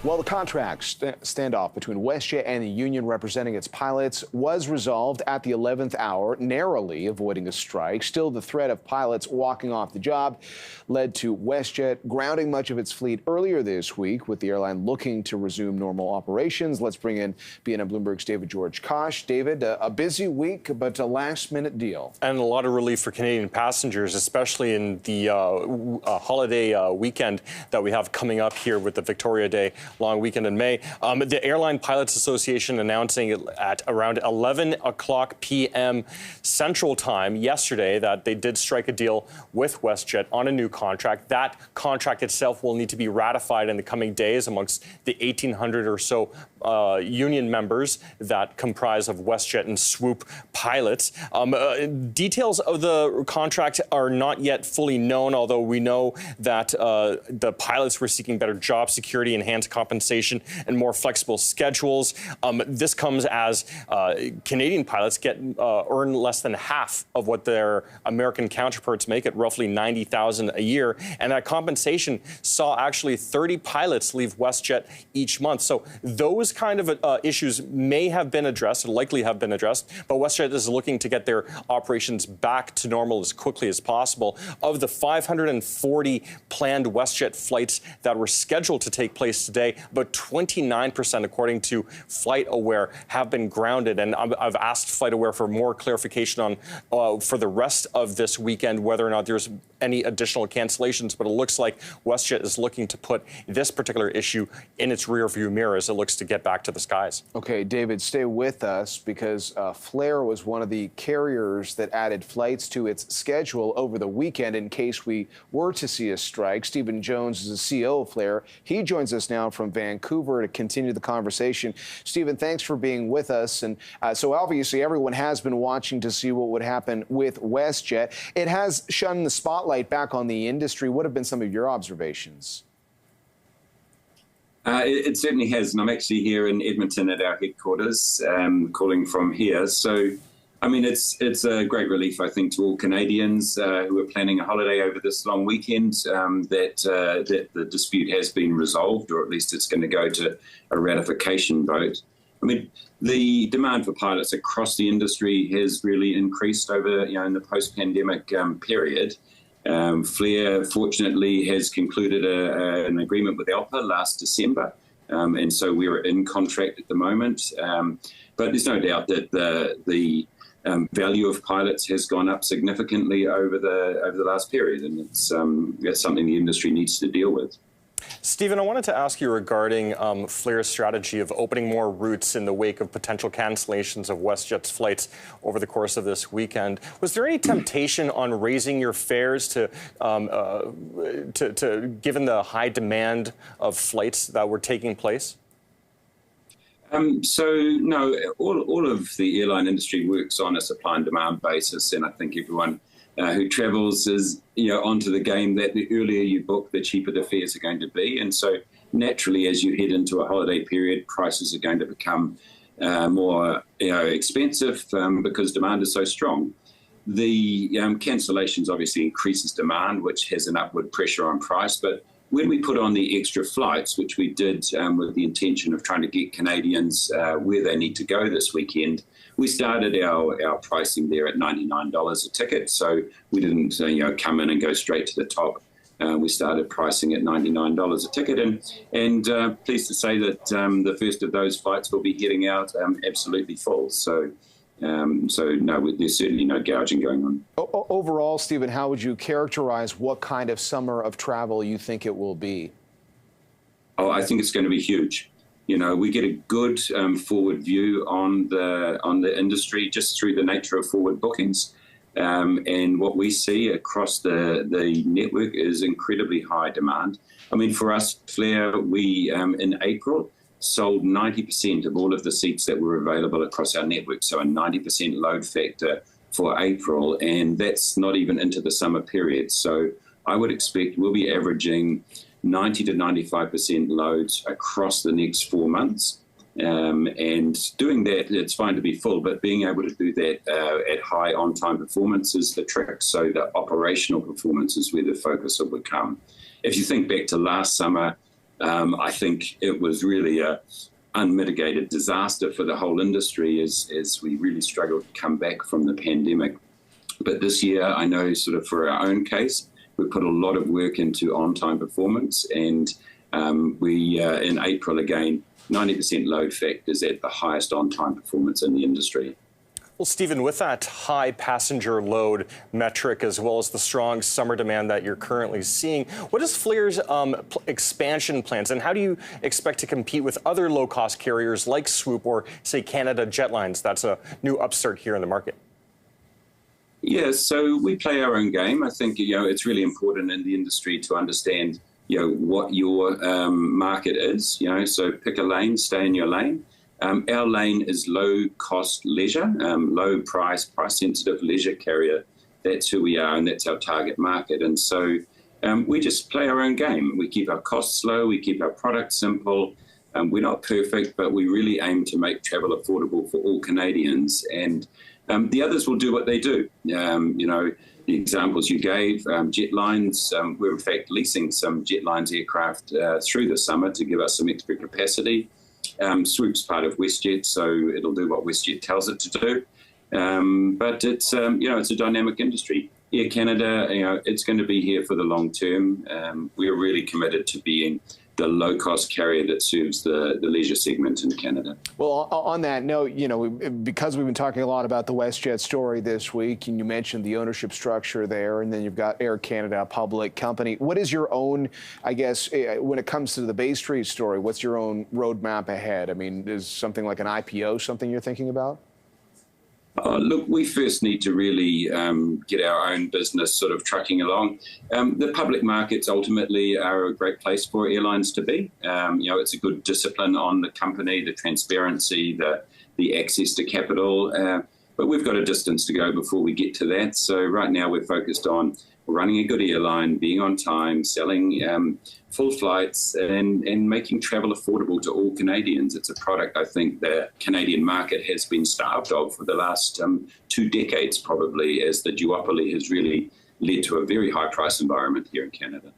Well, the contract standoff between WestJet and the union representing its pilots was resolved at the 11th hour, narrowly avoiding a strike. Still, the threat of pilots walking off the job led to WestJet grounding much of its fleet earlier this week, with the airline looking to resume normal operations. Let's bring in BNN Bloomberg's David George Kosh. David, a busy week, but a last-minute deal. And a lot of relief for Canadian passengers, especially in the holiday weekend that we have coming up here with the Victoria Day long weekend in May. The Airline Pilots Association announcing at around 11 o'clock p.m. Central Time yesterday that they did strike a deal with WestJet on a new contract. That contract itself will need to be ratified in the coming days amongst the 1,800 or so union members that comprise of WestJet and Swoop pilots. Details of the contract are not yet fully known, although we know that the pilots were seeking better job security, enhanced compensation, and more flexible schedules. This comes as Canadian pilots earn less than half of what their American counterparts make at roughly $90,000 a year, and that compensation saw actually 30 pilots leave WestJet each month. So those kind of issues may have been addressed, or likely have been addressed, but WestJet is looking to get their operations back to normal as quickly as possible. Of the 540 planned WestJet flights that were scheduled to take place today, but 29%, according to FlightAware, have been grounded. And I've asked FlightAware for more clarification on for the rest of this weekend, whether or not there's any additional cancellations. But it looks like WestJet is looking to put this particular issue in its rearview mirror as it looks to get back to the skies. Okay, David, stay with us because Flair was one of the carriers that added flights to its schedule over the weekend in case we were to see a strike. Stephen Jones is the CEO of Flair. He joins us now from Vancouver to continue the conversation. Stephen, thanks for being with us. And so obviously everyone has been watching to see what would happen with WestJet. It has shone the spotlight back on the industry. What have been some of your observations? It certainly has, and I'm actually here in Edmonton at our headquarters, calling from here. So, I mean, it's a great relief, I think, to all Canadians who are planning a holiday over this long weekend that the dispute has been resolved, or at least it's going to go to a ratification vote. I mean, the demand for pilots across the industry has really increased over, in the post-pandemic period. Flair, fortunately, has concluded an agreement with ALPA last December, and so we're in contract at the moment. But there's no doubt that the value of pilots has gone up significantly over the last period, and it's something the industry needs to deal with. Stephen, I wanted to ask you regarding Flair's strategy of opening more routes in the wake of potential cancellations of WestJet's flights over the course of this weekend. Was there any temptation on raising your fares to given the high demand of flights that were taking place? So no, all of the airline industry works on a supply and demand basis, and I think everyone who travels is onto the game that the earlier you book, the cheaper the fares are going to be. And so naturally, as you head into a holiday period, prices are going to become more expensive because demand is so strong. The cancellations obviously increases demand, which has an upward pressure on price. But when we put on the extra flights, which we did with the intention of trying to get Canadians where they need to go this weekend, we started our pricing there at $99 a ticket. So we didn't come in and go straight to the top. We started pricing at $99 a ticket, and pleased to say that the first of those flights will be heading out absolutely full. So no, there's certainly no gouging going on. Overall, Stephen, how would you characterize what kind of summer of travel you think it will be? Oh, I think it's going to be huge. We get a good forward view on the industry just through the nature of forward bookings. And what we see across the network is incredibly high demand. I mean, for us, Flair, we in April sold 90% of all of the seats that were available across our network, so a 90% load factor for April, and that's not even into the summer period. So I would expect we'll be averaging 90 to 95% loads across the next 4 months. And doing that, it's fine to be full, but being able to do that at high on-time performance is the trick. So the operational performance is where the focus will become. If you think back to last summer, I think it was really a unmitigated disaster for the whole industry as we really struggled to come back from the pandemic. But this year, I know sort of for our own case, we put a lot of work into on-time performance, and we in April again, 90% load factors at the highest on-time performance in the industry. Well, Stephen, with that high passenger load metric, as well as the strong summer demand that you're currently seeing, what is Flair's expansion plans, and how do you expect to compete with other low-cost carriers like Swoop or, say, Canada Jetlines? That's a new upstart here in the market. Yeah, so we play our own game. I think, it's really important in the industry to understand, what your market is, so pick a lane, stay in your lane. Our lane is low-cost leisure, low-price, price-sensitive leisure carrier. That's who we are, and that's our target market. And so we just play our own game. We keep our costs low, we keep our product simple. We're not perfect, but we really aim to make travel affordable for all Canadians. And the others will do what they do. The examples you gave, Jetlines, we're in fact leasing some Jetlines aircraft through the summer to give us some extra capacity. Swoop's part of WestJet, so it'll do what WestJet tells it to do. But it's, it's a dynamic industry. Air Canada, it's going to be here for the long term. We're really committed to being the low-cost carrier that serves the leisure segment in Canada. Well, on that note, because we've been talking a lot about the WestJet story this week, and you mentioned the ownership structure there, and then you've got Air Canada, a public company. What is your own, I guess, when it comes to the Bay Street story, what's your own roadmap ahead? I mean, is something like an IPO something you're thinking about? Look, we first need to really get our own business sort of trucking along. The public markets ultimately are a great place for airlines to be. It's a good discipline on the company, the transparency, the access to capital. But we've got a distance to go before we get to that. So right now we're focused on running a good airline, being on time, selling full flights, and making travel affordable to all Canadians. It's a product I think the Canadian market has been starved of for the last 2 decades, probably, as the duopoly has really led to a very high price environment here in Canada.